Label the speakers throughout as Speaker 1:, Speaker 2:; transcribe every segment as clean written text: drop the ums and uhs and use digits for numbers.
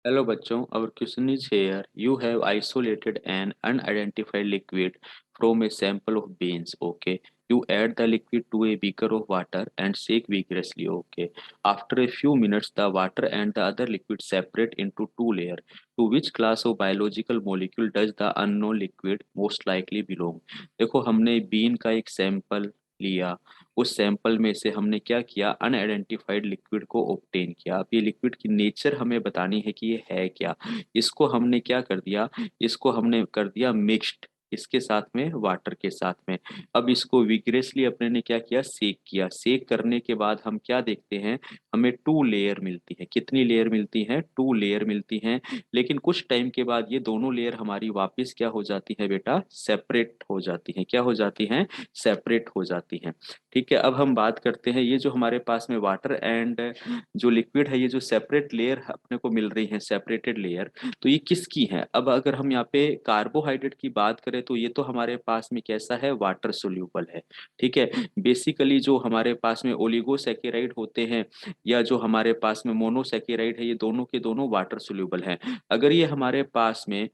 Speaker 1: Hello बच्चों, our question is here. You have isolated an unidentified liquid from a sample of beans. Okay. You add the liquid to a beaker of water and shake vigorously. Okay. After a few minutes, the water and the other liquid separate into two layers. To which class of biological molecule does the unknown liquid most likely belong? देखो हमने been का एक sample लिया। उस sample में से हमने क्या किया, अनआइडेंटिफाइड लिक्विड को ऑब्टेन किया। अब ये लिक्विड की नेचर हमें बतानी है कि ये है क्या। इसको हमने क्या कर दिया, इसको हमने कर दिया मिक्स्ड, इसके साथ में वाटर के साथ में। अब इसको विग्रेसली अपने ने क्या किया, सेक किया। सेक करने के बाद हम क्या देखते हैं, हमें टू लेयर मिलती है। कितनी लेयर मिलती हैं, टू लेयर मिलती हैं। लेकिन कुछ टाइम के बाद ये दोनों लेयर हमारी वापस क्या हो जाती है बेटा, सेपरेट हो जाती हैं। क्या हो जाती हैं, सेपरेट हो जाती हैं। ठीक है, अब हम बात करते हैं, ये जो हमारे पास में वाटर एंड जो लिक्विड है, ये जो सेपरेट लेयर अपने को मिल रही है, सेपरेटेड लेयर, तो ये किसकी है। अब अगर हम यहाँ पे कार्बोहाइड्रेट की बात करें तो ये तो हमारे पास में कैसा है, वाटर सोल्यूबल है। ठीक है, बेसिकली जो हमारे पास में ओलिगोसैकेराइड होते हैं या जो हमारे पास में मोनोसैकेराइड है, ये दोनों के दोनों वाटर सोल्यूबल हैं। अगर ये हमारे पास में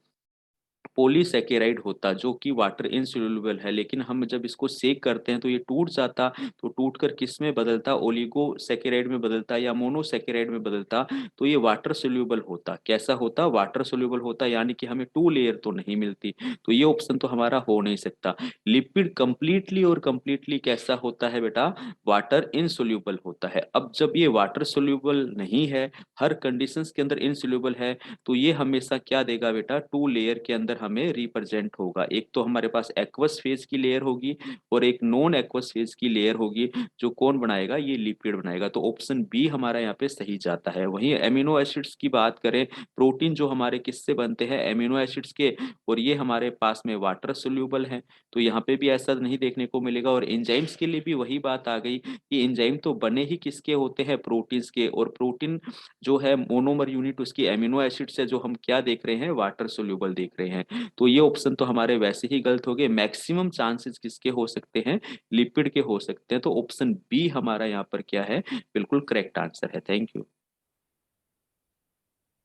Speaker 1: पॉलीसैकेराइड होता जो कि वाटर इनसोल्यूबल है, लेकिन हम जब इसको सेक करते हैं तो ये टूट जाता। तो टूट कर किस में बदलता, ओलिगोसैकेराइड में बदलता या मोनोसैकेराइड में बदलता। तो ये वाटर सोल्यूबल होता। कैसा होता, वाटर सोल्यूबल होता, यानी कि हमें टू लेयर तो नहीं मिलती। तो ये ऑप्शन तो हमारा हो नहीं सकता। लिपिड कंप्लीटली और कंप्लीटली कैसा होता है बेटा, वाटर इनसोल्यूबल होता है। अब जब ये वाटर सोल्यूबल नहीं है, हर कंडीशंस के अंदर इनसोल्यूबल है, तो ये हमेशा क्या देगा बेटा, टू लेयर के अंदर हमें रिप्रेजेंट होगा। एक तो हमारे पास एक्वस फेज की लेयर होगी और एक नॉन एक्वस फेज की लेयर होगी। जो कौन बनाएगा, ये लिपिड बनाएगा। तो ऑप्शन बी हमारा यहाँ पे सही जाता है। वहीं एमिनो एसिड्स की बात करें, प्रोटीन जो हमारे किससे बनते हैं, एमिनो एसिड्स के, और ये हमारे पास में वाटर सोल्यूबल है। तो यहाँ पे भी ऐसा नहीं देखने को मिलेगा। और एंजाइम्स के लिए भी वही बात आ गई कि एंजाइम तो बने ही किसके होते हैं, प्रोटीन्स के। और प्रोटीन जो है मोनोमर यूनिट उसकी एमिनो एसिड से, जो हम क्या देख रहे हैं, वाटर सोल्यूबल देख रहे हैं। तो ये ऑप्शन तो हमारे वैसे ही गलत हो गए। मैक्सिमम चांसेस किसके हो सकते हैं, लिपिड के हो सकते हैं। तो ऑप्शन बी हमारा यहाँ पर क्या है, बिल्कुल करेक्ट आंसर है। Thank you.